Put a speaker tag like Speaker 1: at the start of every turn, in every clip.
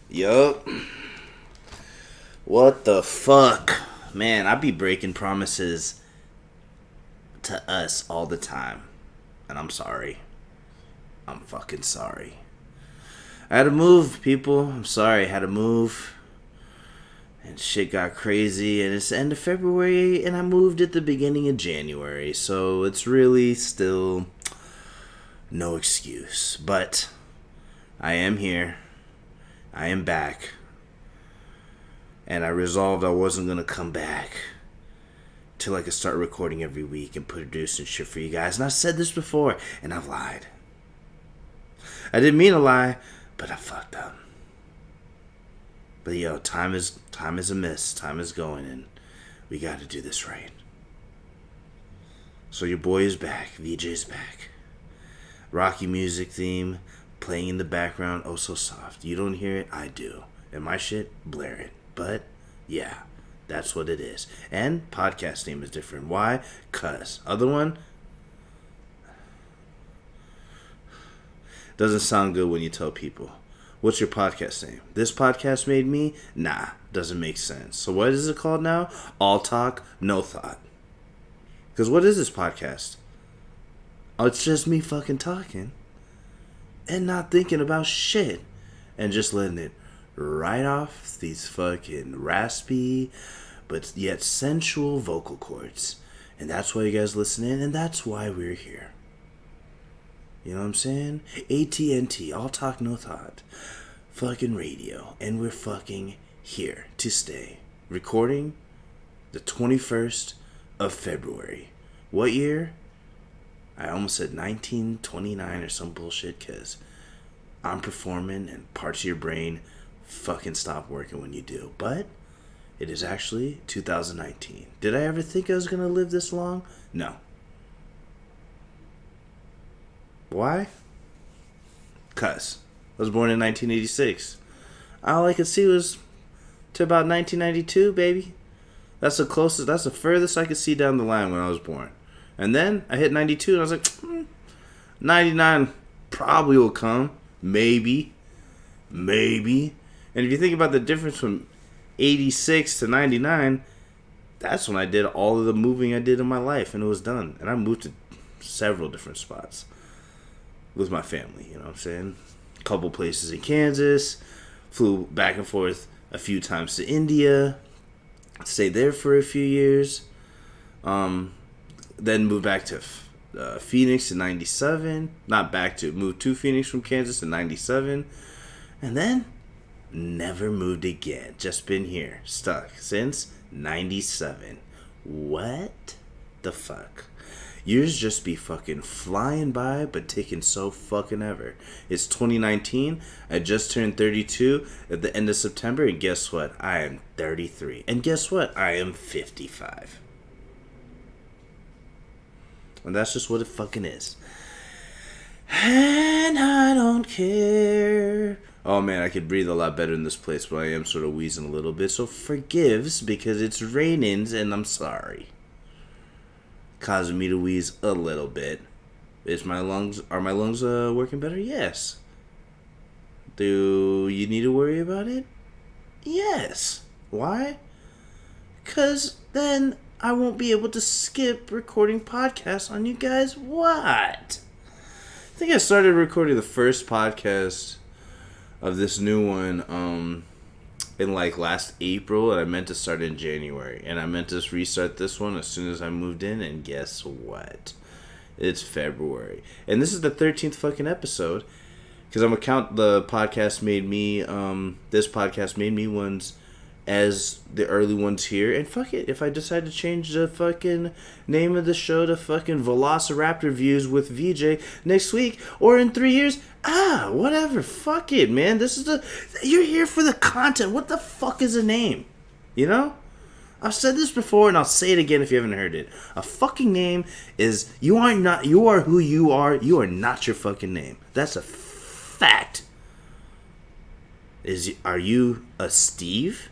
Speaker 1: Yup. What the fuck? Man, I be breaking promises to us all the time. And I'm sorry. I'm fucking sorry. I had to move, people. I'm sorry. I had to move. And shit got crazy. And it's the end of February. And I moved at the beginning of January. So it's really still no excuse. But I am here. I am back. And I resolved I wasn't going to come back till I could start recording every week and producing shit for you guys. And I've said this before, and I've lied. I didn't mean to lie, but I fucked up. But yo, time is amiss. Time is going, and we got to do this right. So your boy is back. VJ's back. Rocky music theme playing in the background, oh so soft. You don't hear it? I do. And my shit, blare it. But, yeah, that's what it is. And podcast name is different. Why? 'Cause. Other one? Doesn't sound good when you tell people. What's your podcast name? This podcast made me? Nah, doesn't make sense. So what is it called now? All talk, no thought. Because what is this podcast? Oh, it's just me fucking talking. And not thinking about shit. And just letting it right off these fucking raspy but yet sensual vocal cords. And that's why you guys listen in, and that's why we're here. You know what I'm saying? AT&T, all talk no thought. Fucking radio. And we're fucking here to stay. Recording the 21st of February. What year? I almost said 1929 or some bullshit, because I'm performing and parts of your brain fucking stop working when you do. But it is actually 2019. Did I ever think I was going to live this long? No. Why? 'Cause I was born in 1986. All I could see was to about 1992, baby. That's the closest, that's the furthest I could see down the line when I was born. And then I hit 92 and I was like, 99 probably will come. Maybe. And if you think about the difference from 86 to 99, that's when I did all of the moving I did in my life, and it was done. And I moved to several different spots with my family, you know what I'm saying? A couple places in Kansas, flew back and forth a few times to India, stayed there for a few years, then moved back to Phoenix in 97. Moved to Phoenix from Kansas in 97. And then never moved again. Just been here, stuck since 97. What the fuck? Years just be fucking flying by, but taking so fucking ever. It's 2019. I just turned 32 at the end of September, and guess what? I am 33. And guess what? I am 55. And that's just what it fucking is. And I don't care. Oh man, I could breathe a lot better in this place, but I am sort of wheezing a little bit. So forgives, because it's raining, and I'm sorry. Causing me to wheeze a little bit. Are my lungs working better? Yes. Do you need to worry about it? Yes. Why? Because then I won't be able to skip recording podcasts on you guys. What? I think I started recording the first podcast of this new one in like last April, and I meant to start in January, and I meant to restart this one as soon as I moved in, and guess what? It's February, and this is the 13th fucking episode, because I'm gonna count the podcast made me, this podcast made me ones as the early ones here, and fuck it, if I decide to change the fucking name of the show to fucking Velociraptor Views with VJ next week, or in 3 years, whatever, fuck it, man, you're here for the content, what the fuck is a name, you know? I've said this before, and I'll say it again if you haven't heard it. A fucking name is, you are who you are not your fucking name. That's a fact. Are you a Steve?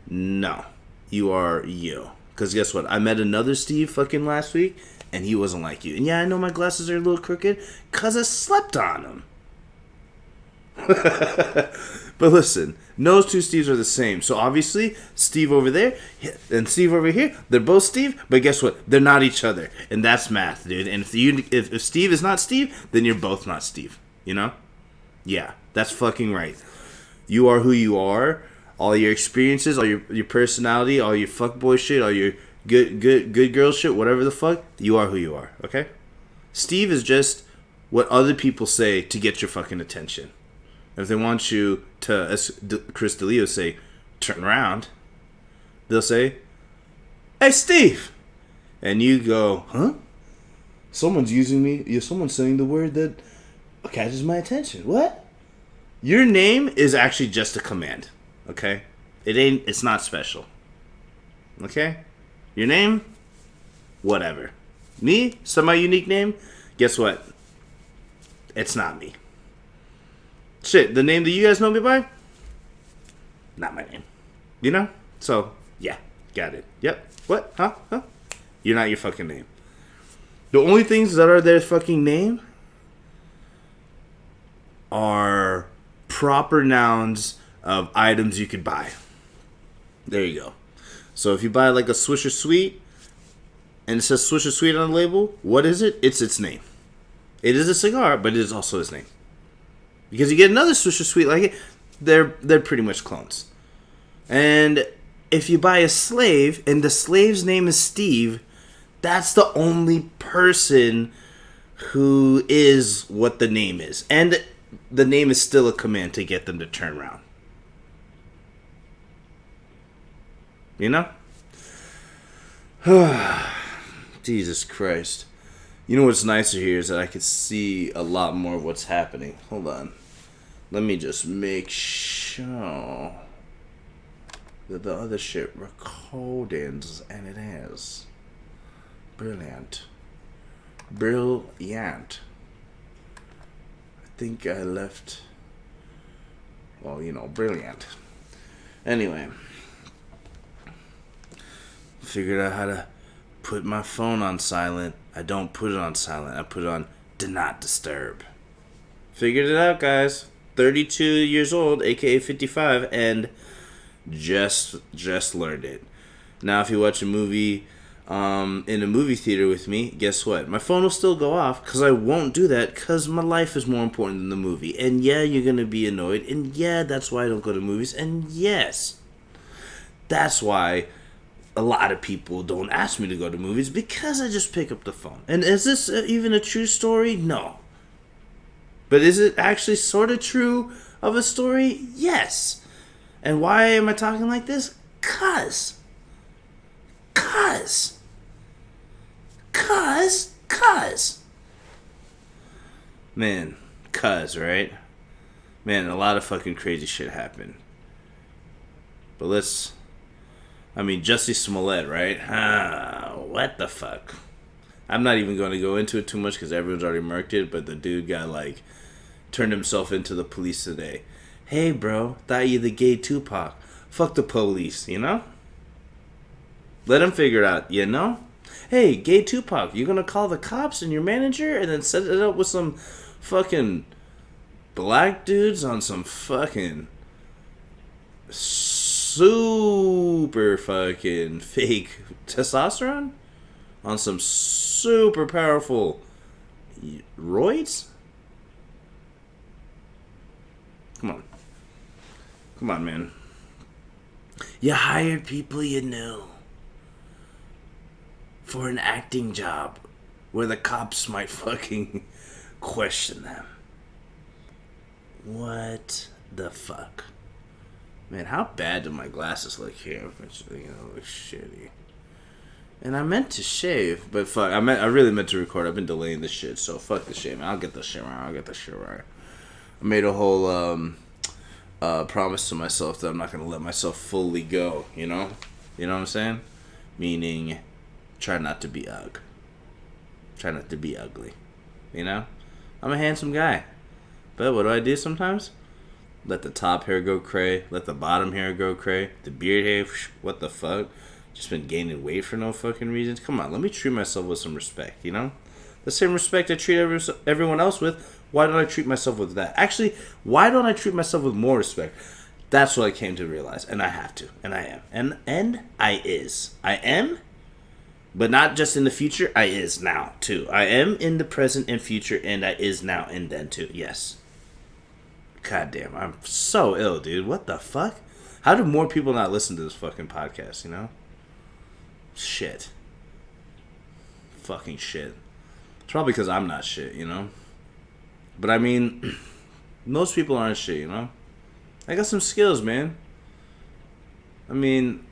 Speaker 1: No, you are you. Because guess what? I met another Steve fucking last week, and he wasn't like you. And yeah, I know my glasses are a little crooked, because I slept on them. But listen, those two Steves are the same. So obviously, Steve over there and Steve over here, they're both Steve. But guess what? They're not each other, and that's math, dude. And if Steve is not Steve, then you're both not Steve. You know? Yeah, that's fucking right. You are who you are. All your experiences, all your personality, all your fuckboy shit, all your good girl shit, whatever the fuck, you are who you are. Okay? Steve is just what other people say to get your fucking attention. If they want you to, as Chris D'Elia say, turn around, they'll say, "Hey, Steve," and you go, "Huh? Someone's using me. Yeah, someone's saying the word that catches my attention. What?" Your name is actually just a command. Okay, it's not special. Okay, your name, whatever. Me, semi-unique name. Guess what? It's not me. Shit, the name that you guys know me by, not my name. You know? So, yeah, got it. Yep. What? Huh? You're not your fucking name. The only things that are their fucking name are proper nouns of items you could buy. There you go. So if you buy like a Swisher Sweet, and it says Swisher Sweet on the label, what is it? It's its name. It is a cigar, but it is also his name. Because you get another Swisher Sweet like it, they're pretty much clones. And if you buy a slave, and the slave's name is Steve, that's the only person who is what the name is. And the name is still a command to get them to turn around. You know? Jesus Christ. You know what's nicer here is that I could see a lot more of what's happening. Hold on. Let me just make sure that the other shit recordings, and it is. Brilliant. Brilliant. I think I left... Well, you know, brilliant. Anyway. Figured out how to put my phone on silent. I don't put it on silent. I put it on Do Not Disturb. Figured it out, guys. 32 years old, aka 55, and just learned it. Now, if you watch a movie in a movie theater with me, guess what? My phone will still go off, because I won't do that, because my life is more important than the movie. And yeah, you're going to be annoyed, and yeah, that's why I don't go to movies, and yes, that's why a lot of people don't ask me to go to movies, because I just pick up the phone. And is this even a true story? No. But is it actually sort of true of a story? Yes. And why am I talking like this? Cuz. Man, right? Man, a lot of fucking crazy shit happened. But Jussie Smollett, right? What the fuck? I'm not even going to go into it too much because everyone's already murked it, but the dude got, turned himself into the police today. Hey, bro, thought you the gay Tupac. Fuck the police, you know? Let him figure it out, you know? Hey, gay Tupac, you gonna call the cops and your manager and then set it up with some fucking black dudes on some fucking super fucking fake testosterone? On some super powerful roids? Come on, man. You hired people you knew for an acting job where the cops might fucking question them. What the fuck? Man, how bad do my glasses look here? You know, look shitty. And I meant to shave, but fuck, I really meant to record. I've been delaying this shit, so fuck the shit, man. I'll get the shit right. I made a whole promise to myself that I'm not gonna let myself fully go. You know what I'm saying? Meaning, try not to be ugly. You know, I'm a handsome guy, but what do I do sometimes? Let the top hair go cray, let the bottom hair go cray, the beard hair. What the fuck? Just been gaining weight for no fucking reasons. Come on, let me treat myself with some respect, you know? The same respect I treat everyone else with Why don't I treat myself with that? Actually, why don't I treat myself with more respect? That's what I came to realize, and I have to, and I am, and I am, but not just in the future. I is now too. I am in the present and future, and I is now and then too. Yes. God damn, I'm so ill, dude. What the fuck? How do more people not listen to this fucking podcast? You know? Shit. Fucking shit. It's probably because I'm not shit, you know? But I mean, most people aren't shit, you know? I got some skills, man. I mean,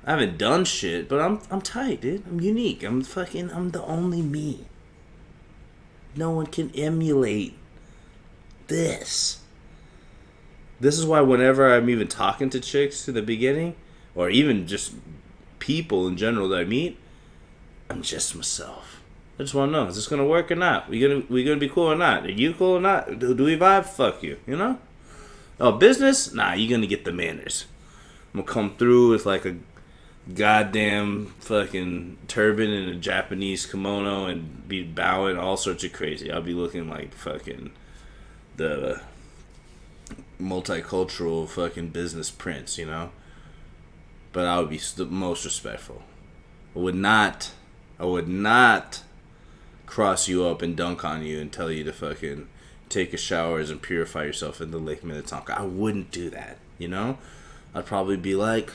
Speaker 1: I haven't done shit, but I'm tight, dude. I'm unique. I'm the only me. No one can emulate this. This is why whenever I'm even talking to chicks in the beginning, or even just people in general that I meet, I'm just myself. I just want to know, is this gonna work or not? We gonna be cool or not? Are you cool or not? Do we vibe? Fuck you, you know? Oh, business? Nah, you're gonna get the manners. I'm gonna come through with like a goddamn fucking turban and a Japanese kimono and be bowing all sorts of crazy. I'll be looking like fucking the multicultural fucking business prince, you know? But I would be the most respectful. I would not cross you up and dunk on you and tell you to fucking take a showers and purify yourself in the Lake Minnetonka. I wouldn't do that, you know? I'd probably be like,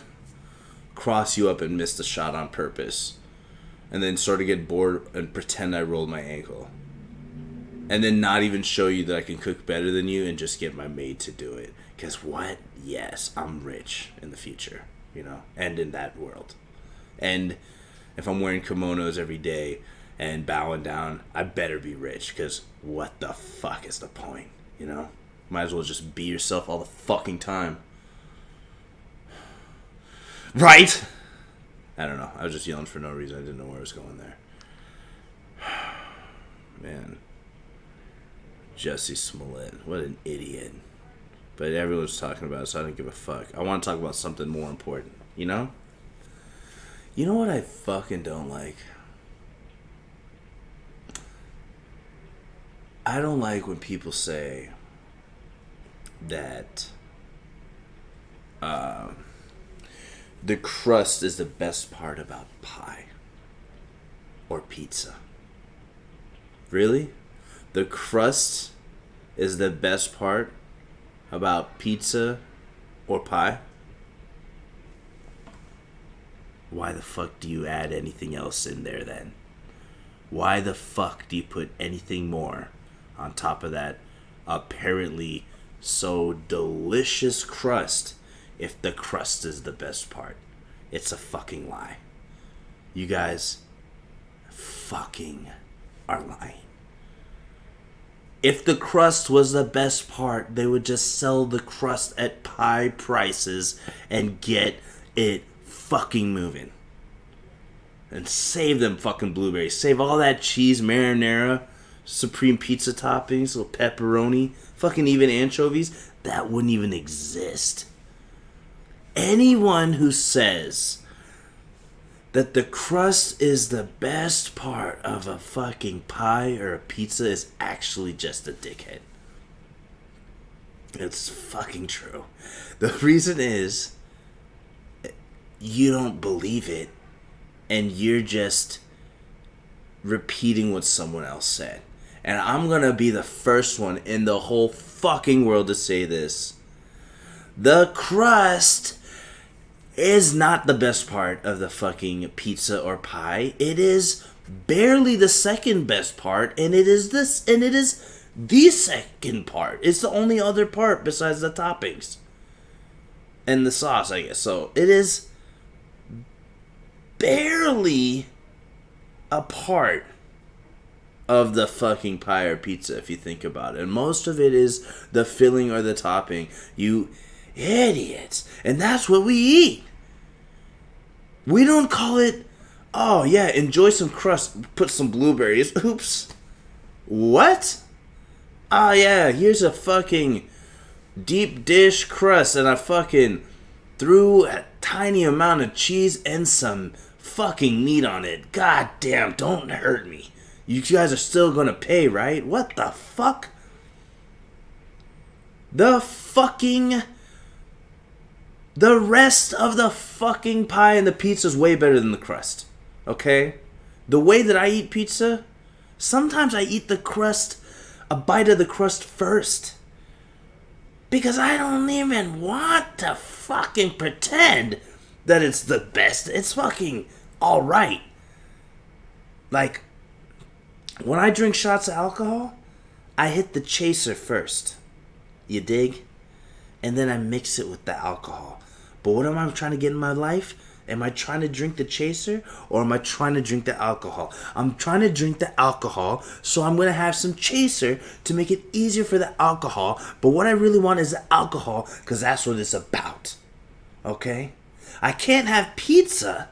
Speaker 1: cross you up and miss the shot on purpose. And then sort of get bored and pretend I rolled my ankle. And then not even show you that I can cook better than you and just get my maid to do it. Because what? Yes, I'm rich in the future, you know? And in that world. And if I'm wearing kimonos every day and bowing down, I better be rich, because what the fuck is the point, you know? Might as well just be yourself all the fucking time. Right? I don't know. I was just yelling for no reason. I didn't know where I was going there. Man. Jussie Smollett. What an idiot. But everyone's talking about it, so I don't give a fuck. I want to talk about something more important, you know? You know what I fucking don't like? I don't like when people say that the crust is the best part about pie or pizza. Really? The crust is the best part about pizza or pie? Why the fuck do you add anything else in there then? Why the fuck do you put anything more on top of that apparently so delicious crust if the crust is the best part? It's a fucking lie. You guys fucking are lying. If the crust was the best part, they would just sell the crust at pie prices and get it fucking moving. And save them fucking blueberries. Save all that cheese, marinara, supreme pizza toppings, little pepperoni, fucking even anchovies. That wouldn't even exist. Anyone who says that the crust is the best part of a fucking pie or a pizza is actually just a dickhead. It's fucking true. The reason is you don't believe it and you're just repeating what someone else said. And I'm gonna be the first one in the whole fucking world to say this. The crust is not the best part of the fucking pizza or pie. It is barely the second best part, and it is the second part. It's the only other part besides the toppings and the sauce, I guess. So it is barely a part of the fucking pie or pizza if you think about it. And most of it is the filling or the topping. You idiots. And that's what we eat. We don't call it, oh yeah, enjoy some crust, put some blueberries. Oops. What? Oh yeah, here's a fucking deep dish crust and I fucking threw a tiny amount of cheese and some fucking meat on it. God damn, don't hurt me. You guys are still gonna pay, right? What the fuck? The rest of the fucking pie and the pizza is way better than the crust. Okay? The way that I eat pizza, sometimes I eat the crust, a bite of the crust first. Because I don't even want to fucking pretend that it's the best. It's fucking alright. Like, when I drink shots of alcohol, I hit the chaser first. You dig? And then I mix it with the alcohol. But what am I trying to get in my life? Am I trying to drink the chaser or am I trying to drink the alcohol? I'm trying to drink the alcohol, so I'm going to have some chaser to make it easier for the alcohol. But what I really want is the alcohol because that's what it's about. Okay? I can't have pizza,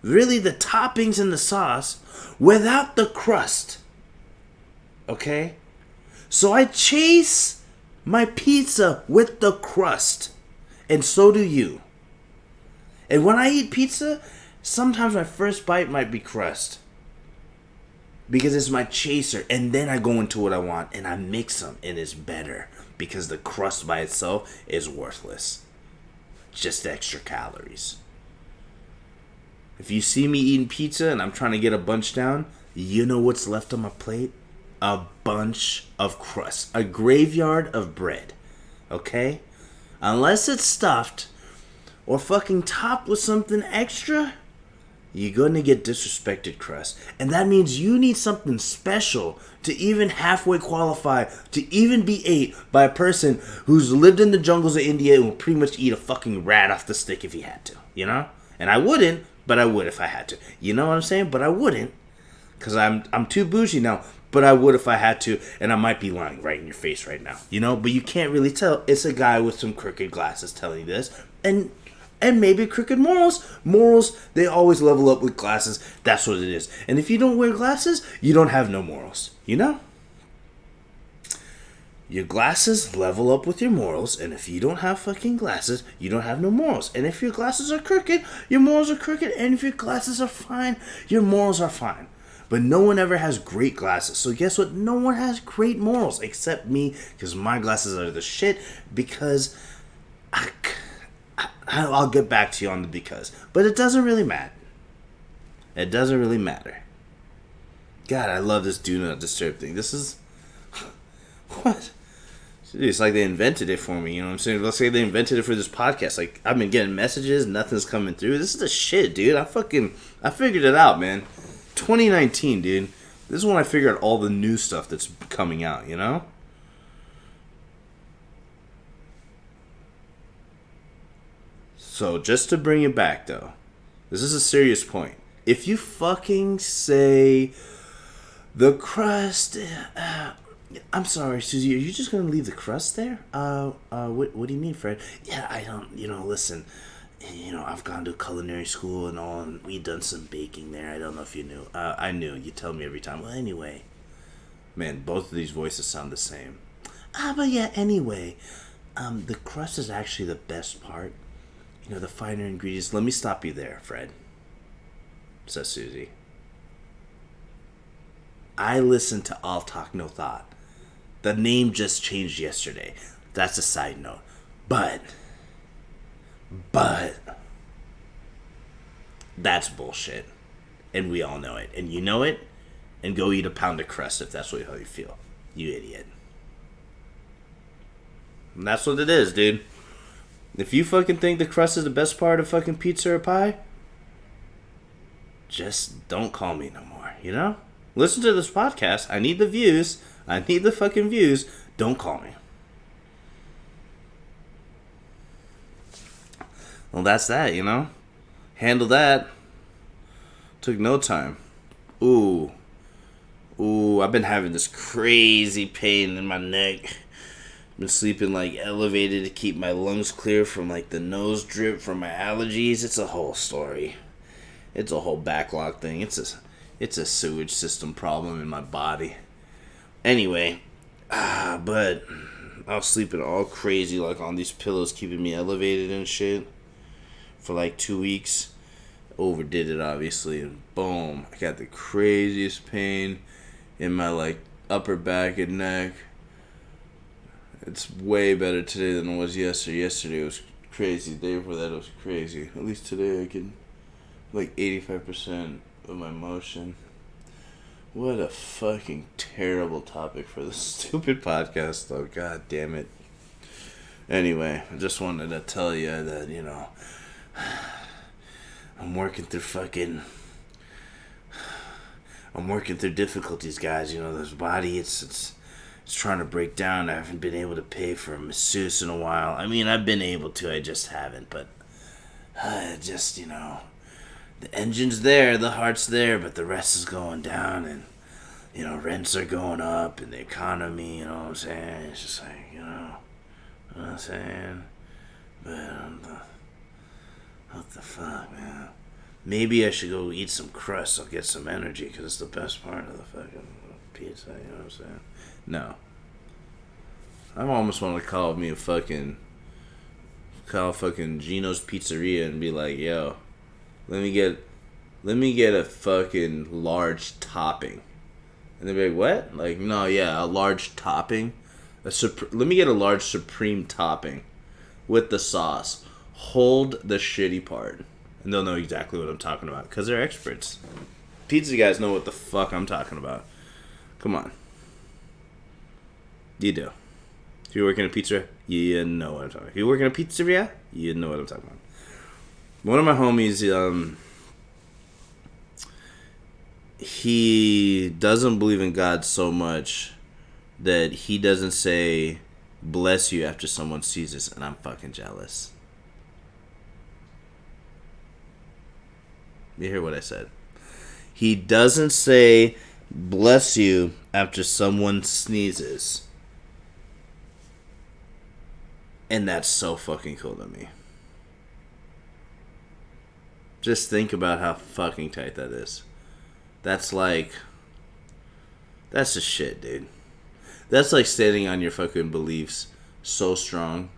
Speaker 1: really the toppings and the sauce, without the crust. Okay? So I chase my pizza with the crust. And so do you. And when I eat pizza, sometimes my first bite might be crust. Because it's my chaser. And then I go into what I want. And I mix them. And it's better. Because the crust by itself is worthless. Just extra calories. If you see me eating pizza and I'm trying to get a bunch down, you know what's left on my plate? A bunch of crust. A graveyard of bread. Okay? Unless it's stuffed or fucking topped with something extra, you're gonna get disrespected crust. And that means you need something special to even halfway qualify to even be ate by a person who's lived in the jungles of India and would pretty much eat a fucking rat off the stick if he had to, you know? And I wouldn't, but I would if I had to. You know what I'm saying? But I wouldn't, because I'm too bougie now. But I would if I had to, and I might be lying right in your face right now, you know? But you can't really tell. It's a guy with some crooked glasses telling you this, and maybe crooked morals. Morals, they always level up with glasses. That's what it is. And if you don't wear glasses, you don't have no morals, you know? Your glasses level up with your morals, and if you don't have fucking glasses, you don't have no morals. And if your glasses are crooked, your morals are crooked, and if your glasses are fine, your morals are fine. But no one ever has great glasses. So guess what? No one has great morals except me, because my glasses are the shit. Because I'll get back to you on the because. But it doesn't really matter. It doesn't really matter. God, I love this do not disturb thing. This is... What? It's like they invented it for me, you know what I'm saying? Let's say they invented it for this podcast. Like, I've been getting messages, nothing's coming through. This is the shit, dude. I figured it out, man. 2019, dude. This is when I figured out all the new stuff that's coming out, you know? So, just to bring it back, though. This is a serious point. If you fucking say the crust... I'm sorry, Susie, are you just going to leave the crust there? What do you mean, Fred? Yeah, I don't... listen... I've gone to culinary school and all, and we done some baking there. I don't know if you knew. I knew. You tell me every time. Well, anyway. Man, both of these voices sound the same. But yeah, anyway. The crust is actually the best part. The finer ingredients. Let me stop you there, Fred, says Susie. I listen to All Talk No Thought. The name just changed yesterday. That's a side note. But that's bullshit. And we all know it. And you know it. And go eat a pound of crust if that's how you feel. You idiot. And that's what it is, dude. If you fucking think the crust is the best part of fucking pizza or pie, just don't call me no more, you know? Listen to this podcast. I need the views. I need the fucking views. Don't call me. Well, that's that, you know? Handle that. Took no time. Ooh, I've been having this crazy pain in my neck. Been sleeping like elevated to keep my lungs clear from like the nose drip from my allergies. It's a whole story. It's a whole backlog thing. It's a sewage system problem in my body. Anyway, but I was sleeping all crazy like on these pillows keeping me elevated and shit for like 2 weeks. Overdid it obviously, and boom, I got the craziest pain. in my like upper back and neck. It's way better today than it was yesterday. Yesterday was crazy. The day before that it was crazy. At least today I can like 85% of my motion. What a fucking terrible topic for this stupid podcast though. God damn it. Anyway, I just wanted to tell you that, you know, I'm working through difficulties, guys. You know, this body, it's trying to break down. I haven't been able to pay for a masseuse in a while. I mean, I've been able to, I just haven't. But just, you know, the engine's there, the heart's there, but the rest is going down. And, you know, rents are going up and the economy, you know what I'm saying? It's just like, you know what I'm saying? But, what the fuck, man? Maybe I should go eat some crust. I'll get some energy because it's the best part of the fucking pizza, you know what I'm saying? No. I almost want to call fucking Gino's Pizzeria and be like, yo, let me get a fucking large topping. And they'd be like, what? Like, no, yeah, a large topping. Let me get a large supreme topping with the sauce. Hold the shitty part. And they'll know exactly what I'm talking about because they're experts. Pizza guys know what the fuck I'm talking about. Come on. You do. If you work in a pizzeria, you know what I'm talking about. If you work in a pizzeria, you know what I'm talking about. One of my homies, he doesn't believe in God so much that he doesn't say bless you after someone sneezes, and I'm fucking jealous. You hear what I said? He doesn't say bless you after someone sneezes. And that's so fucking cool to me. Just think about how fucking tight that is. That's just shit, dude. That's like standing on your fucking beliefs so strong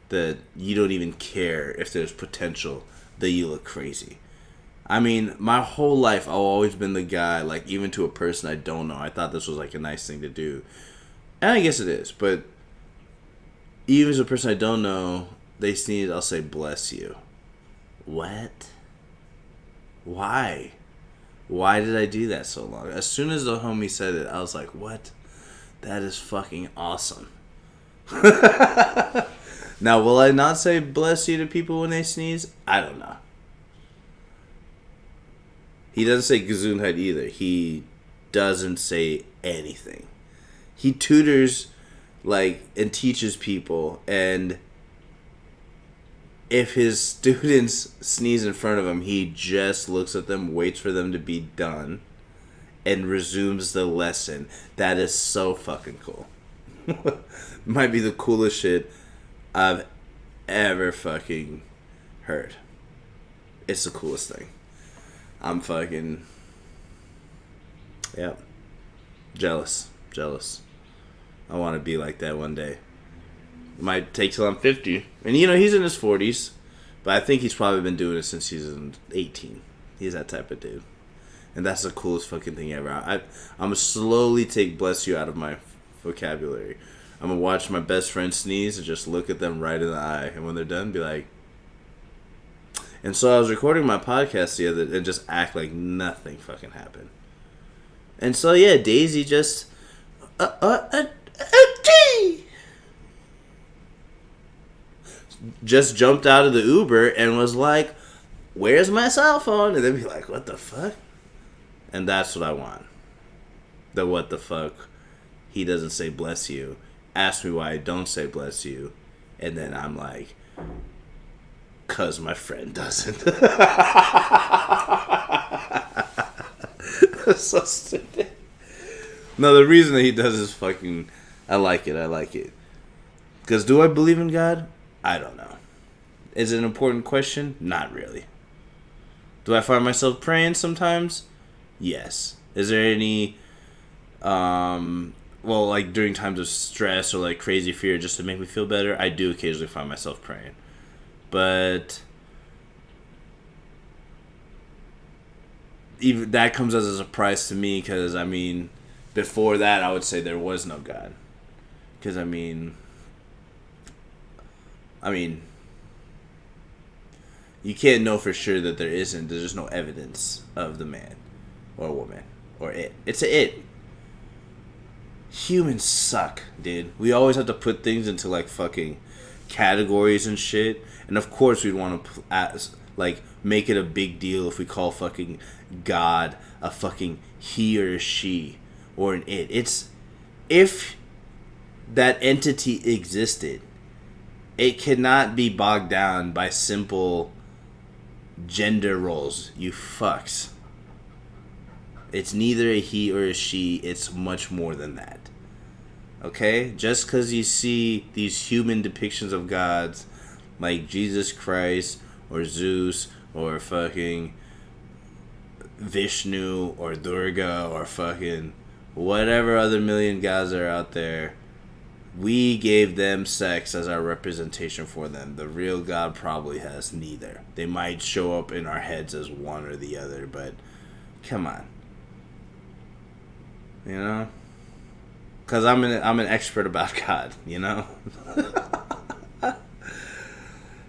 Speaker 1: that you don't even care if there's potential that you look crazy. I mean, my whole life, I've always been the guy, like, even to a person I don't know, I thought this was, like, a nice thing to do. And I guess it is, but even as a person I don't know, they sneeze, I'll say, bless you. What? Why? Why did I do that so long? As soon as the homie said it, I was like, what? That is fucking awesome. Now, will I not say bless you to people when they sneeze? I don't know. He doesn't say Gesundheit either. He doesn't say anything. He tutors, like, and teaches people, and if his students sneeze in front of him, he just looks at them, waits for them to be done, and resumes the lesson. That is so fucking cool. Might be the coolest shit I've ever fucking heard. It's the coolest thing. I'm fucking... yeah. Jealous. I want to be like that one day. It might take till I'm 50. And, you know, he's in his 40s. But I think he's probably been doing it since he's 18. He's that type of dude. And that's the coolest fucking thing ever. I'm going to slowly take bless you out of my vocabulary. I'm going to watch my best friend sneeze and just look at them right in the eye. And when they're done, be like... And so I was recording my podcast the other day and just act like nothing fucking happened. And so, yeah, Daisy just... just jumped out of the Uber and was like, where's my cell phone? And they'd be like, what the fuck? And that's what I want. The what the fuck. He doesn't say bless you. Ask me why I don't say bless you. And then I'm like... 'cause my friend doesn't. That's so stupid. No, the reason that he does is fucking... I like it. Because do I believe in God? I don't know. Is it an important question? Not really. Do I find myself praying sometimes? Yes. Is there any... well, like during times of stress or like crazy fear just to make me feel better, I do occasionally find myself praying. But even that comes as a surprise to me because, I mean, before that, I would say there was no God. Because, I mean, you can't know for sure that there isn't. There's just no evidence of the man or woman or it. It's a it. Humans suck, dude. We always have to put things into, like, fucking categories and shit. And, of course, we'd want to, like, make it a big deal if we call fucking God a fucking he or a she or an it. It's, if that entity existed, it cannot be bogged down by simple gender roles, you fucks. It's neither a he or a she, it's much more than that. Okay? Just because you see these human depictions of gods like Jesus Christ or Zeus or fucking Vishnu or Durga or fucking whatever other million gods are out there, we gave them sex as our representation for them. The real God probably has neither. They might show up in our heads as one or the other, but come on. You know? Because I'm an expert about God, you know?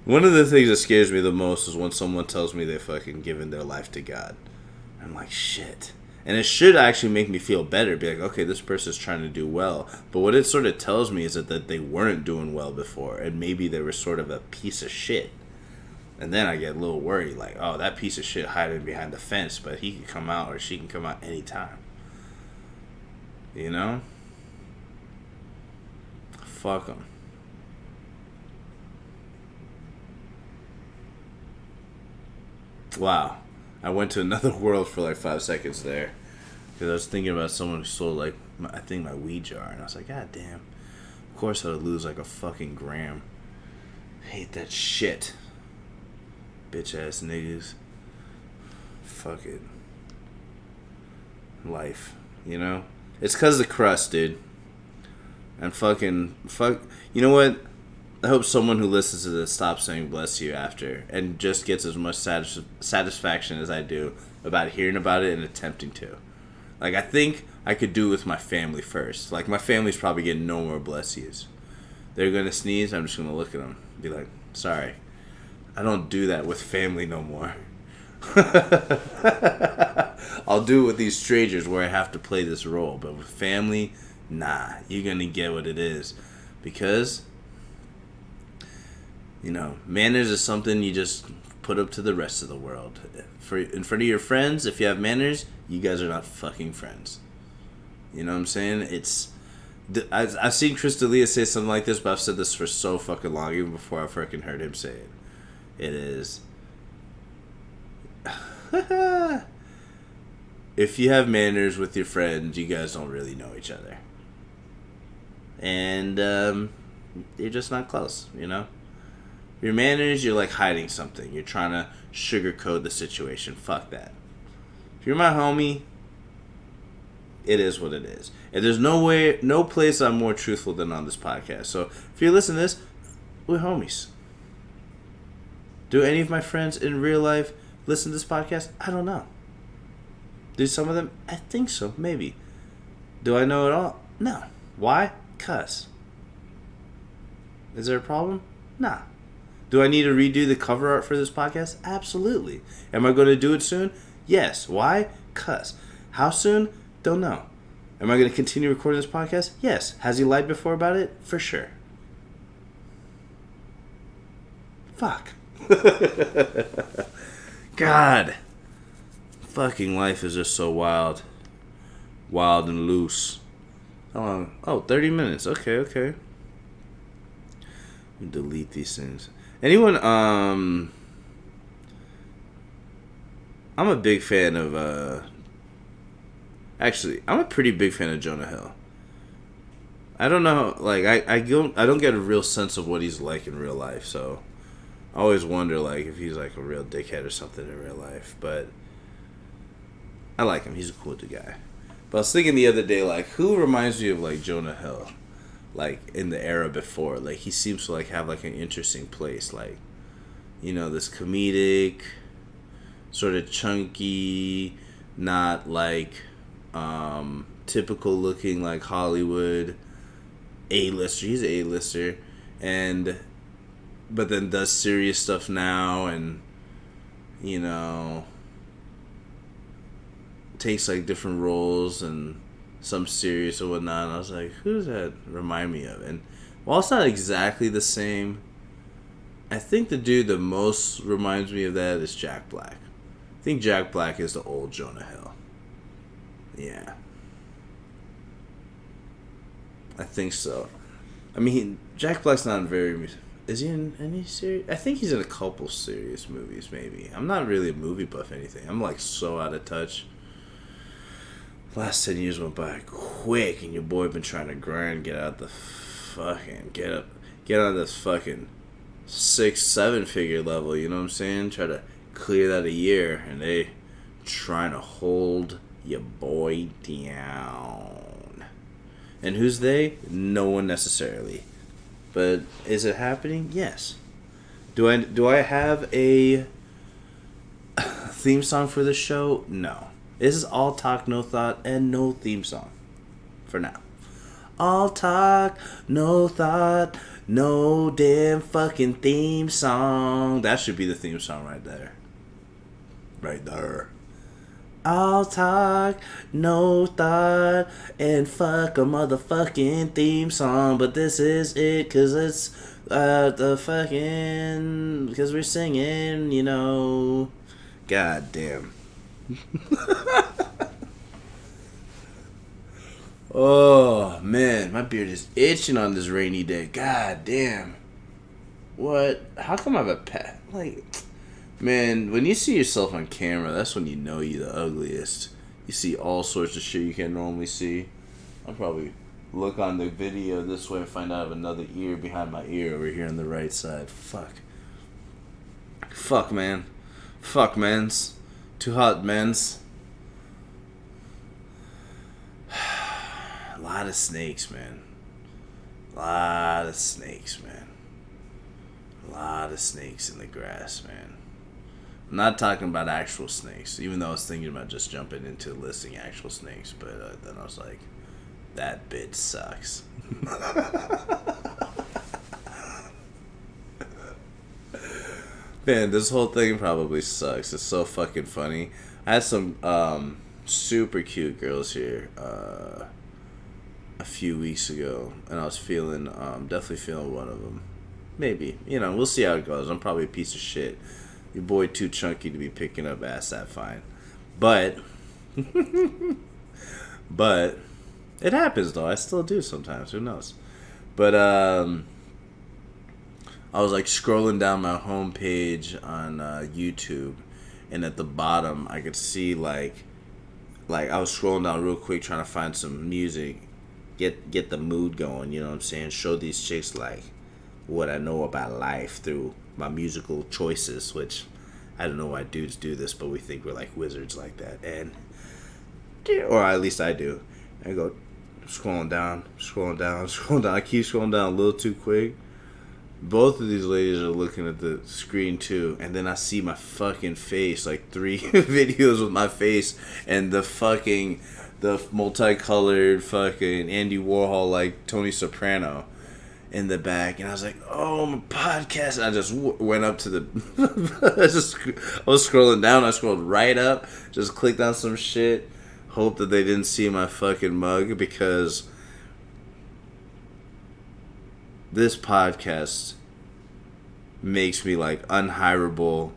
Speaker 1: One of the things that scares me the most is when someone tells me they've fucking given their life to God. I'm like, shit. And it should actually make me feel better. Be like, okay, this person's trying to do well. But what it sort of tells me is that they weren't doing well before. And maybe they were sort of a piece of shit. And then I get a little worried. Like, oh, that piece of shit hiding behind the fence. But he can come out or she can come out anytime. You know? Fuck them. Wow. I went to another world for like 5 seconds there. Because I was thinking about someone who sold like, I think my weed jar. And I was like, God damn. Of course I would lose like a fucking gram. Hate that shit. Bitch ass niggas. Fuck it. Life. You know? It's because of the crust, dude. And fuck. You know what? I hope someone who listens to this stops saying bless you after. And just gets as much satisfaction as I do about hearing about it and attempting to. Like, I think I could do it with my family first. Like, my family's probably getting no more bless yous. They're going to sneeze, I'm just going to look at them and be like, sorry. I don't do that with family no more. I'll do it with these strangers where I have to play this role. But with family, nah. You're going to get what it is. Because, you know, manners is something you just put up to the rest of the world. In front of your friends, if you have manners, you guys are not fucking friends. You know what I'm saying? I've seen Chris D'Elia say something like this, but I've said this for so fucking long, even before I fucking heard him say it. It is, if you have manners with your friends, you guys don't really know each other. And you're just not close, you know? Your manners, you're like hiding something. You're trying to sugarcoat the situation. Fuck that. If you're my homie, it is what it is. And there's no place I'm more truthful than on this podcast. So if you listen to this, we're homies. Do any of my friends in real life listen to this podcast? I don't know. Do some of them? I think so, maybe. Do I know it all? No. Why? 'Cause. Is there a problem? Nah. Do I need to redo the cover art for this podcast? Absolutely. Am I going to do it soon? Yes. Why? 'Cause. How soon? Don't know. Am I going to continue recording this podcast? Yes. Has he lied before about it? For sure. Fuck. God. Fucking life is just so wild. Wild and loose. How long? Oh, 30 minutes. Okay. Delete these things. Anyone, I'm a big fan of, actually, I'm a pretty big fan of Jonah Hill. I don't know, like, I don't get a real sense of what he's like in real life, so I always wonder, like, if he's, like, a real dickhead or something in real life, but I like him. He's a cool guy. But I was thinking the other day, like, who reminds me of, like, Jonah Hill? Like, in the era before. Like, he seems to, like, have, like, an interesting place. Like, you know, this comedic, sort of chunky, not, like, typical looking like Hollywood A-lister. He's an A-lister, but then does serious stuff now, and takes like different roles and some serious or whatnot. And I was like, who does that remind me of? And while it's not exactly the same, I think the dude that most reminds me of that is Jack Black. I think Jack Black is the old Jonah Hill. Yeah. I think so. I mean, Jack Black's not in very... Is he in any serious... I think he's in a couple serious movies, maybe. I'm not really a movie buff or anything. I'm, like, so out of touch. Last 10 years went by quick, and your boy been trying to grind, get out the fucking... Get on this fucking 6-7 figure level, you know what I'm saying? Try to clear that a year, and they trying to hold your boy down. And who's they? No one necessarily. But is it happening? Yes. Do I have a theme song for this show? No. This is all talk, no thought, and no theme song. For now. All talk, no thought, no damn fucking theme song. That should be the theme song right there. Right there. All talk, no thought, and fuck a motherfucking theme song. But this is it, cause it's the fucking... Because we're singing, God damn. Oh, man, my beard is itching on this rainy day. God damn. What? How come I have a pet? Like... Man, when you see yourself on camera, that's when you know you're the ugliest. You see all sorts of shit you can't normally see. I'll probably look on the video this way and find out I have another ear behind my ear over here on the right side. Fuck. Fuck, man. Fuck, mans. Too hot, mans. A lot of snakes, man. A lot of snakes, man. A lot of snakes in the grass, man. I'm not talking about actual snakes, even though I was thinking about just jumping into listing actual snakes, but then I was like, that bit sucks. Man, this whole thing probably sucks. It's so fucking funny. I had some super cute girls here a few weeks ago, and I was feeling, definitely feeling one of them. Maybe. We'll see how it goes. I'm probably a piece of shit. Your boy too chunky to be picking up ass that fine. But it happens though. I still do sometimes. Who knows? But I was like scrolling down my homepage on YouTube, and at the bottom I could see like I was scrolling down real quick trying to find some music, get the mood going, you know what I'm saying? Show these chicks like what I know about life through my musical choices, which I don't know why dudes do this, but we think we're like wizards like that, or at least I do. I go scrolling down. I keep scrolling down a little too quick. Both of these ladies are looking at the screen too, and then I see my fucking face, like 3 videos with my face and the multicolored fucking Andy Warhol like Tony Soprano in the back, and I was like, oh, my podcast. And I just went up to the I was scrolling down, I scrolled right up, just clicked on some shit, hope that they didn't see my fucking mug, because this podcast makes me like unhireable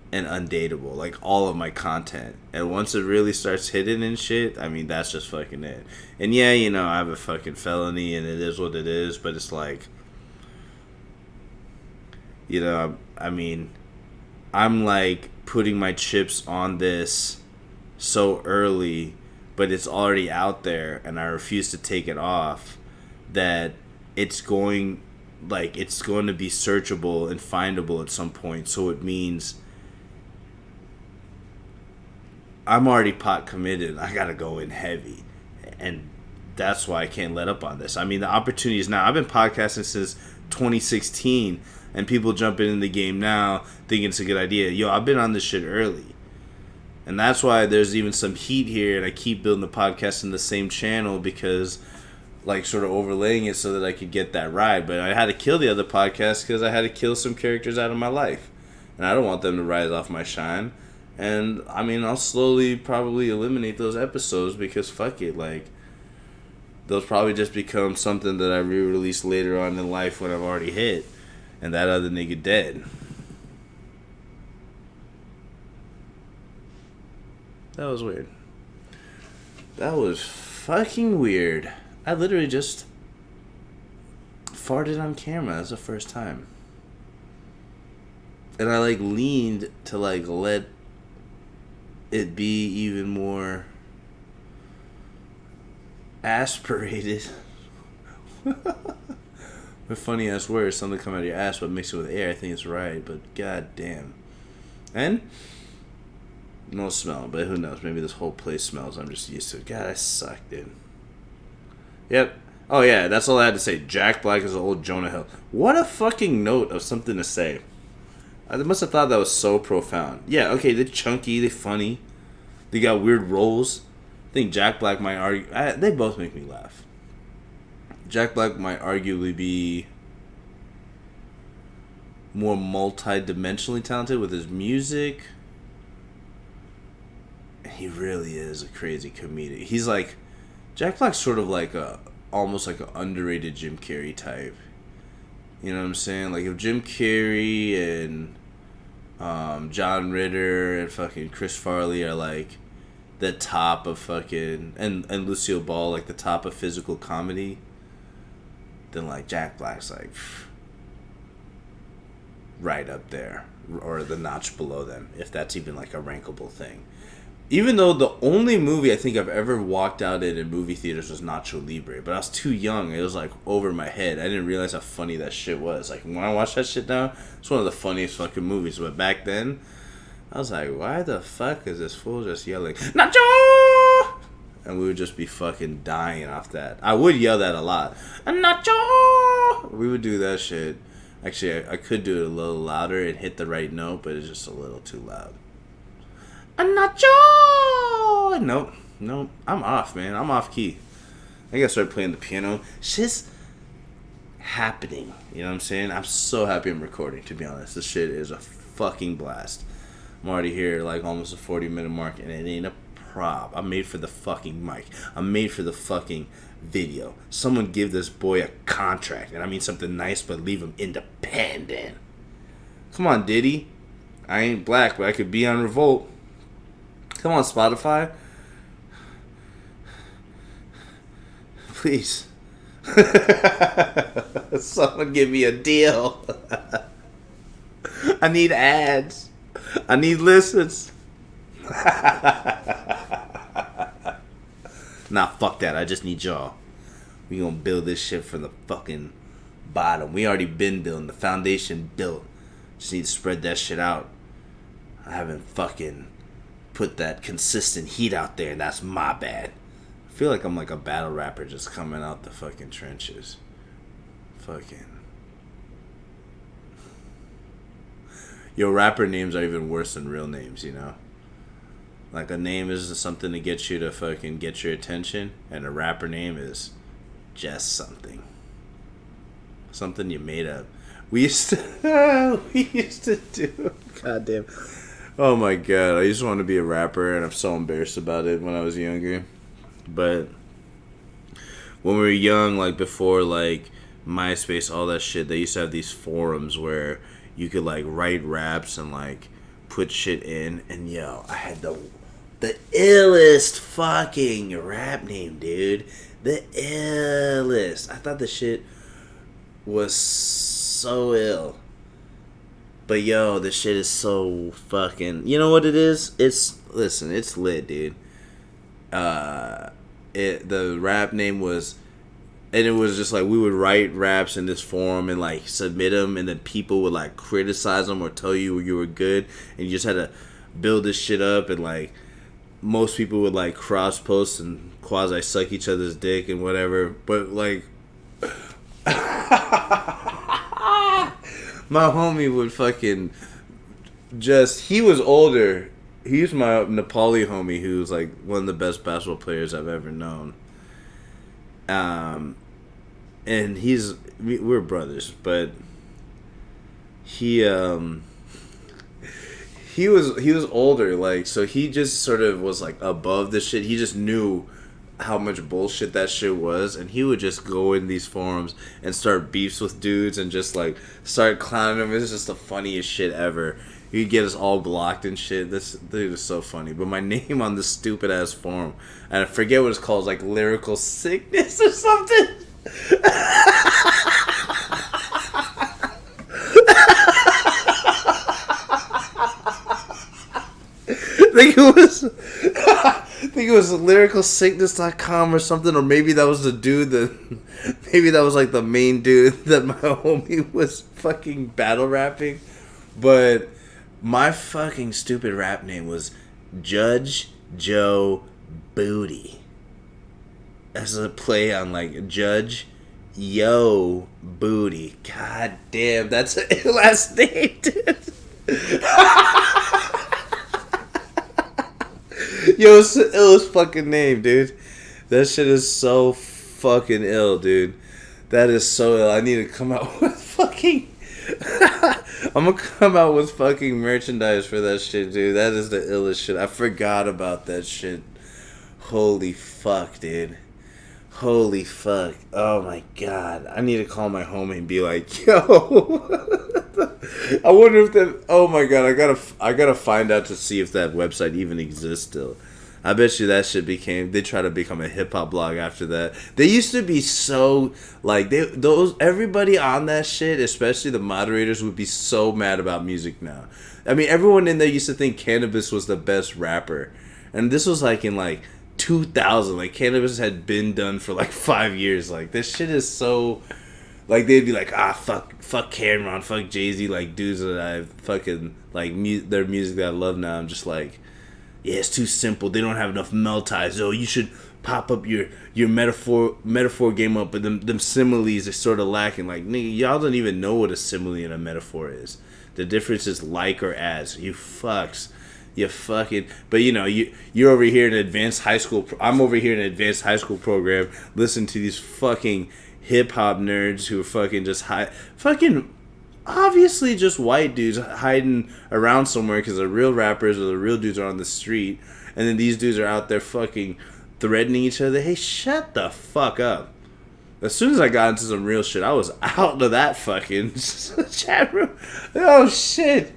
Speaker 1: and undateable, like all of my content. And once it really starts hitting and shit, I mean, that's just fucking it. And yeah, I have a fucking felony, and it is what it is, but it's like, I mean, I'm like putting my chips on this so early, but it's already out there, and I refuse to take it off, that it's going to be searchable and findable at some point. So it means I'm already pot committed. I gotta go in heavy, and that's why I can't let up on this. I mean, the opportunity is now. I've been podcasting since 2016, and people jumping in the game now thinking it's a good idea. Yo, I've been on this shit early, And that's why there's even some heat here, and I keep building the podcast in the same channel because, like, sort of overlaying it so that I could get that ride. But I had to kill the other podcast because I had to kill some characters out of my life. And I don't want them to rise off my shine. And, I mean, I'll slowly probably eliminate those episodes because, fuck it, like, they'll probably just become something that I re-release later on in life when I've already hit. And that other nigga dead. That was weird. That was fucking weird. I literally just farted on camera. That's the first time. And I, like, leaned to, like, let it be even more aspirated. A funny ass word, something come out of your ass but mix it with air. I think it's right, but god damn. And no smell, but who knows? Maybe this whole place smells. I'm just used to it. God, I suck, dude. Yep. Oh yeah, that's all I had to say. Jack Black is an old Jonah Hill. What a fucking note of something to say. I must have thought that was so profound. Yeah, okay, they're chunky, they're funny, they got weird roles. I think Jack Black might argue. They both make me laugh. Jack Black might arguably be more multi-dimensionally talented with his music. He really is a crazy comedian. He's like, Jack Black's sort of like almost like an underrated Jim Carrey type. You know what I'm saying? Like if Jim Carrey and John Ritter and fucking Chris Farley are like the top of fucking and Lucille Ball like the top of physical comedy, then like Jack Black's like right up there or the notch below them, if that's even like a rankable thing. Even though the only movie I think I've ever walked out in movie theaters was Nacho Libre, but I was too young. It was like over my head. I didn't realize how funny that shit was. Like when I watch that shit now, it's one of the funniest fucking movies. But back then, I was like, why the fuck is this fool just yelling Nacho? And we would just be fucking dying off that. I would yell that a lot. Nacho! We would do that shit. Actually, I could do it a little louder and hit the right note, but it's just a little too loud. A nacho! Nope. I'm off, man. I'm off key. I gotta start playing the piano. Shit's happening. You know what I'm saying? I'm so happy I'm recording, to be honest. This shit is a fucking blast. I'm already here, like, almost a 40-minute mark, and it ain't a prob. I'm made for the fucking mic. I'm made for the fucking video. Someone give this boy a contract. And I mean something nice, but leave him independent. Come on, Diddy. I ain't black, but I could be on Revolt. Come on, Spotify. Please. Someone give me a deal. I need ads. I need listens. Nah, fuck that. I just need y'all. We gonna build this shit from the fucking bottom. We already been building. The foundation built. Just need to spread that shit out. I haven't fucking put that consistent heat out there, and that's my bad. I feel like I'm like a battle rapper just coming out the fucking trenches. Fucking. Yo, rapper names are even worse than real names, you know? Like a name is something to get you to fucking get your attention, and a rapper name is just something. Something you made up. We used to do. Goddamn. Oh my god, I used to want to be a rapper, and I'm so embarrassed about it when I was younger. But when we were young, like before like MySpace, all that shit, they used to have these forums where you could like write raps and like put shit in, and yo, I had the illest fucking rap name, dude. The illest. I thought the shit was so ill. But yo, this shit is so fucking. You know what it is? It's lit, dude. The rap name was, and it was just like we would write raps in this forum and like submit them, and then people would like criticize them or tell you you were good, and you just had to build this shit up, and like most people would like cross post and quasi suck each other's dick and whatever, but like. My homie would fucking just, he was older. he's my Nepali homie who's like one of the best basketball players I've ever known. And we're brothers, but he was older, like, so he just sort of was like above the shit. He just knew how much bullshit that shit was, and he would just go in these forums and start beefs with dudes and just like start clowning them. It's just the funniest shit ever. He'd get us all blocked and shit. This dude is so funny. But my name on this stupid ass forum, and I forget what it's called, like Lyrical Sickness or something. I think it was lyricalsickness.com or something, or maybe that was the dude maybe that was like the main dude that my homie was fucking battle rapping. But my fucking stupid rap name was Judge Joe Booty. As a play on like Judge Yo Booty. God damn, that's a last name, dude. Yo, it's the illest fucking name, dude. That shit is so fucking ill, dude. That is so ill. I need to come out with fucking... I'm gonna come out with fucking merchandise for that shit, dude. That is the illest shit. I forgot about that shit. Holy fuck, dude. Holy fuck. Oh my god. I need to call my homie and be like, yo... I wonder if that... Oh my god, I gotta find out to see if that website even exists still. I bet you that shit they try to become a hip-hop blog after that. They used to be so... Like, everybody on that shit, especially the moderators, would be so mad about music now. I mean, everyone in there used to think Cannabis was the best rapper. And this was like in like 2000. Like, Cannabis had been done for like 5 years. Like, this shit is so... Like, they'd be like, fuck Cameron, fuck Jay-Z, like, dudes that I fucking, like, their music that I love now. I'm just like, yeah, it's too simple. They don't have enough melties. Oh, you should pop up your metaphor game up, but them similes are sort of lacking. Like, nigga, y'all don't even know what a simile and a metaphor is. The difference is like or as. You fucks. You fucking... But, you know, you're over here in advanced high school... I'm over here in an advanced high school program listening to these fucking... hip-hop nerds who are fucking just fucking obviously just white dudes hiding around somewhere because the real rappers or the real dudes are on the street, and then these dudes are out there fucking threatening each other. Hey, shut the fuck up. As soon as I got into some real shit, I was out of that fucking chat room. Oh shit.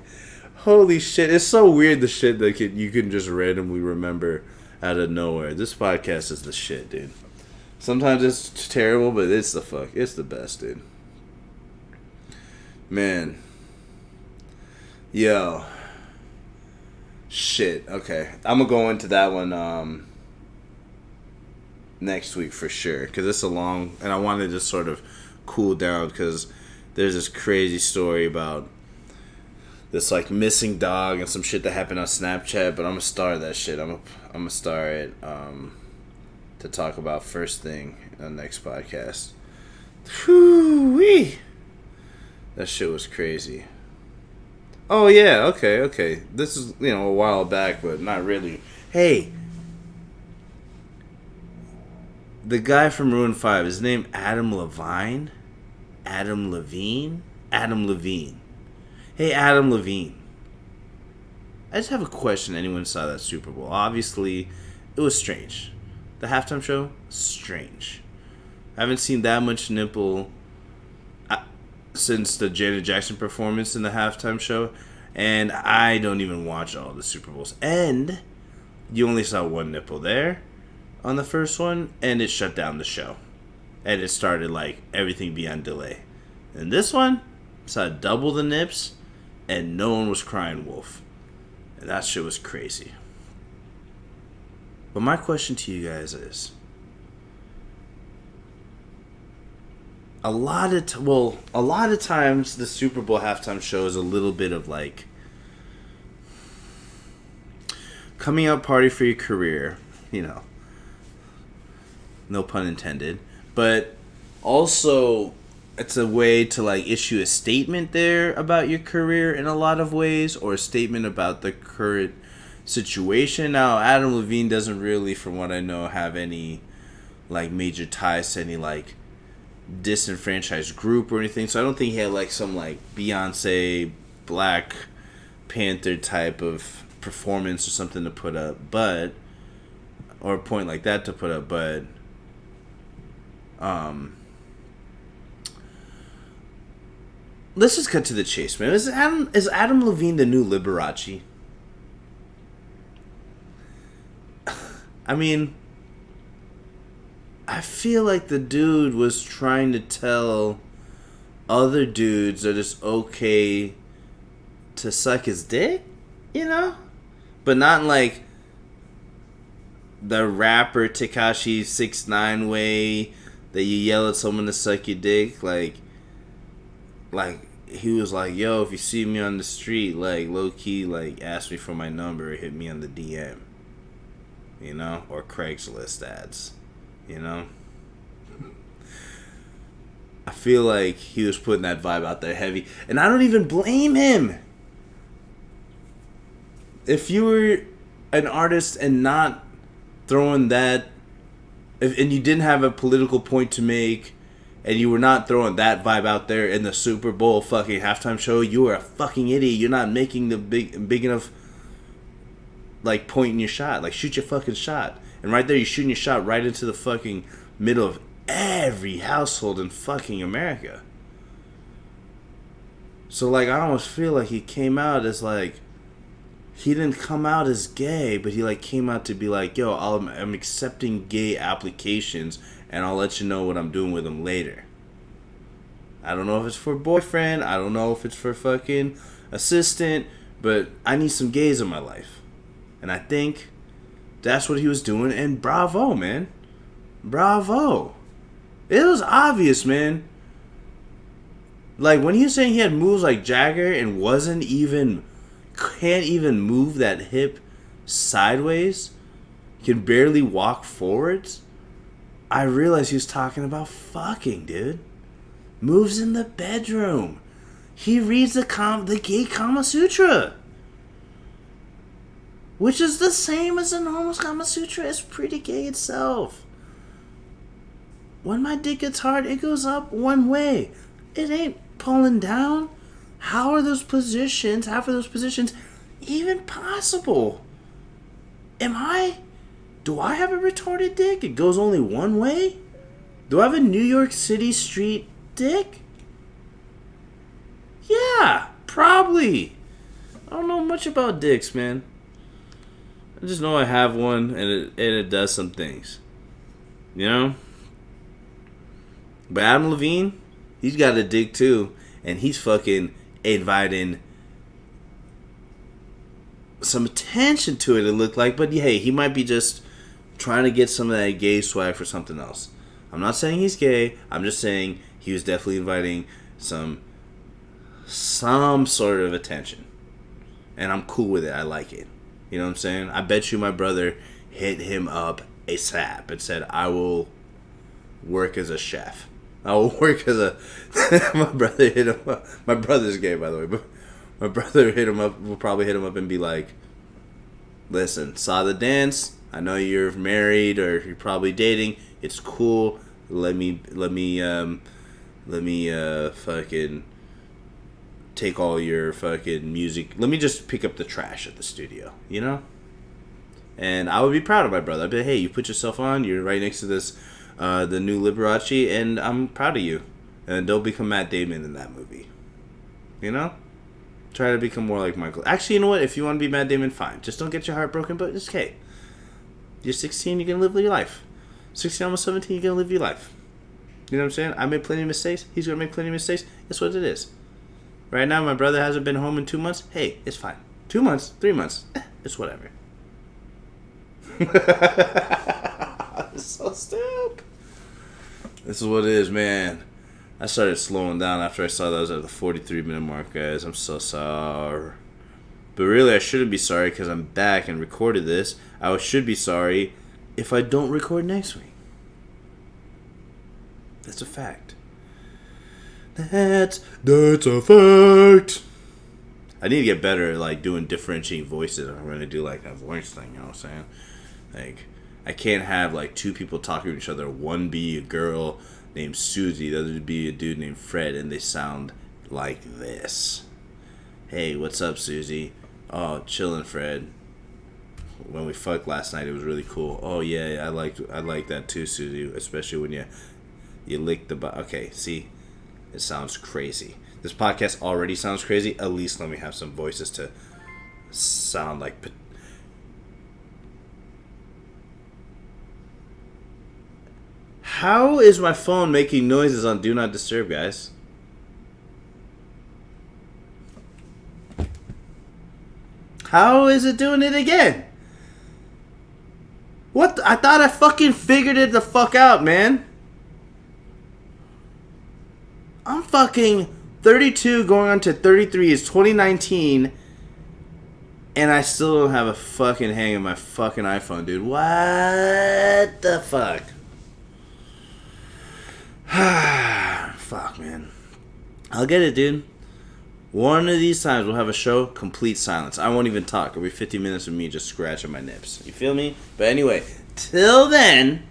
Speaker 1: Holy shit. It's so weird, the shit that you can just randomly remember out of nowhere. This podcast is the shit, dude. Sometimes it's terrible, but it's the best, dude. Man. Yo. Shit. Okay. I'm going to go into that one next week for sure. Because it's a long... And I wanted to just sort of cool down because there's this crazy story about this, like, missing dog and some shit that happened on Snapchat. But I'm going to star that shit. I'm going to star it... to talk about first thing on the next podcast. Whew-wee. That shit was crazy. Oh, yeah, okay. This is, a while back, but not really. Hey. The guy from Maroon 5, his name Adam Levine? Adam Levine? Adam Levine. Hey, Adam Levine. I just have a question. Anyone saw that Super Bowl? Obviously, it was strange. The halftime show, strange. I haven't seen that much nipple since the Janet Jackson performance in the halftime show, and I don't even watch all the Super Bowls. And you only saw one nipple there on the first one, and it shut down the show. And it started like everything beyond delay. And this one, saw double the nips, and no one was crying wolf. And that shit was crazy. But my question to you guys is, a lot of times the Super Bowl halftime show is a little bit of like coming out party for your career, no pun intended, but also it's a way to like issue a statement there about your career in a lot of ways, or a statement about the current situation. Now, Adam Levine doesn't really, from what I know, have any like major ties to any like disenfranchised group or anything. So I don't think he had like some like Beyonce, Black Panther type of performance or something to put up, but or a point like that to put up, but let's just cut to the chase, man. Is Adam Levine the new Liberace? I mean, I feel like the dude was trying to tell other dudes that it's okay to suck his dick, you know? But not like the rapper Tekashi 6ix9ine way that you yell at someone to suck your dick. Like he was like, yo, if you see me on the street, like low key, like ask me for my number or hit me on the DM. You know? Or Craigslist ads. You know? I feel like he was putting that vibe out there heavy. And I don't even blame him. If you were an artist and not throwing that, and you didn't have a political point to make, and you were not throwing that vibe out there in the Super Bowl fucking halftime show, you are a fucking idiot. You're not making the big enough like point in your shot. Like, shoot your fucking shot. And right there, you're shooting your shot right into the fucking middle of every household in fucking America. So, like, I almost feel like he came out as, like, he didn't come out as gay, but he, like, came out to be like, yo, I'm accepting gay applications, and I'll let you know what I'm doing with them later. I don't know if it's for boyfriend, I don't know if it's for fucking assistant, but I need some gays in my life. And I think that's what he was doing, and bravo, man. Bravo. It was obvious, man. Like, when he was saying he had moves like Jagger and can't even move that hip sideways, can barely walk forwards, I realized he was talking about fucking, dude. Moves in the bedroom. He reads the gay Kama Sutra. Which is the same as the normal Kama Sutra. It's pretty gay itself. When my dick gets hard, it goes up one way. It ain't pulling down. How are those positions, half of those positions, even possible? Do I have a retarded dick? It goes only one way? Do I have a New York City street dick? Yeah, probably. I don't know much about dicks, man. I just know I have one, and it does some things. You know? But Adam Levine, he's got a dick too, and he's fucking inviting some attention to it looked like. But hey, he might be just trying to get some of that gay swag for something else. I'm not saying he's gay. I'm just saying he was definitely inviting some sort of attention. And I'm cool with it. I like it. You know what I'm saying? I bet you my brother hit him up ASAP and said, I will work as a chef. I will work as a... My brother hit him up. My brother's gay, by the way. But my brother will probably hit him up and be like, listen, saw the dance. I know you're married or you're probably dating. It's cool. Let me fucking take all your fucking music. Let me just pick up the trash at the studio, you know? And I would be proud of my brother. I'd be like, hey, you put yourself on. You're right next to this, the new Liberace, and I'm proud of you. And don't become Matt Damon in that movie. You know? Try to become more like Michael. Actually, you know what? If you want to be Matt Damon, fine. Just don't get your heart broken, but it's okay. You're 16, you're going to live your life. 16, almost 17, you're going to live your life. You know what I'm saying? I made plenty of mistakes. He's going to make plenty of mistakes. That's what it is. Right now, my brother hasn't been home in 2 months. Hey, it's fine. 2 months, 3 months. It's whatever. It's so stupid. This is what it is, man. I started slowing down after I saw that I was at the 43-minute mark, guys. I'm so sorry. But really, I shouldn't be sorry because I'm back and recorded this. I should be sorry if I don't record next week. That's a fact. That's a fact. I need to get better at, like, doing differentiating voices. I'm going to do, like, a voice thing, you know what I'm saying? Like, I can't have, like, two people talking to each other. One be a girl named Susie, the other be a dude named Fred, and they sound like this. Hey, what's up, Susie? Oh, chillin', Fred. When we fucked last night, it was really cool. Oh, yeah, I like that too, Susie, especially when you lick the butt. Okay, see? It sounds crazy. This podcast already sounds crazy. At least let me have some voices to sound like... How is my phone making noises on Do Not Disturb, guys? How is it doing it again? What? I thought I fucking figured it the fuck out, man. I'm fucking 32 going on to 33. It's 2019. And I still don't have a fucking hang of my fucking iPhone, dude. What the fuck? Fuck, man. I'll get it, dude. One of these times we'll have a show, complete silence. I won't even talk. It'll be 50 minutes of me just scratching my nips. You feel me? But anyway, till then,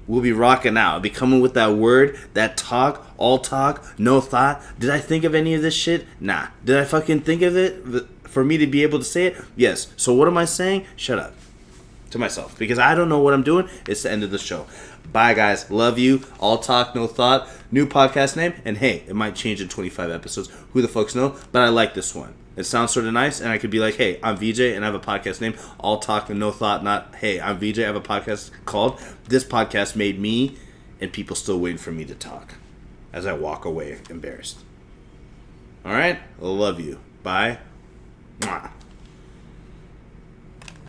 Speaker 1: we'll be rocking out. I'll be coming with that word, that talk, all talk, no thought. Did I think of any of this shit? Nah. Did I fucking think of it for me to be able to say it? Yes. So what am I saying? Shut up. To myself. Because I don't know what I'm doing. It's the end of the show. Bye, guys. Love you. All talk, no thought. New podcast name. And hey, it might change in 25 episodes. Who the fucks know? But I like this one. It sounds sort of nice. And I could be like, hey, I'm VJ and I have a podcast name. All talk and no thought. Not, hey, I'm VJ. I have a podcast called This Podcast Made Me. And people still waiting for me to talk. As I walk away embarrassed. All right? I love you. Bye. Mwah.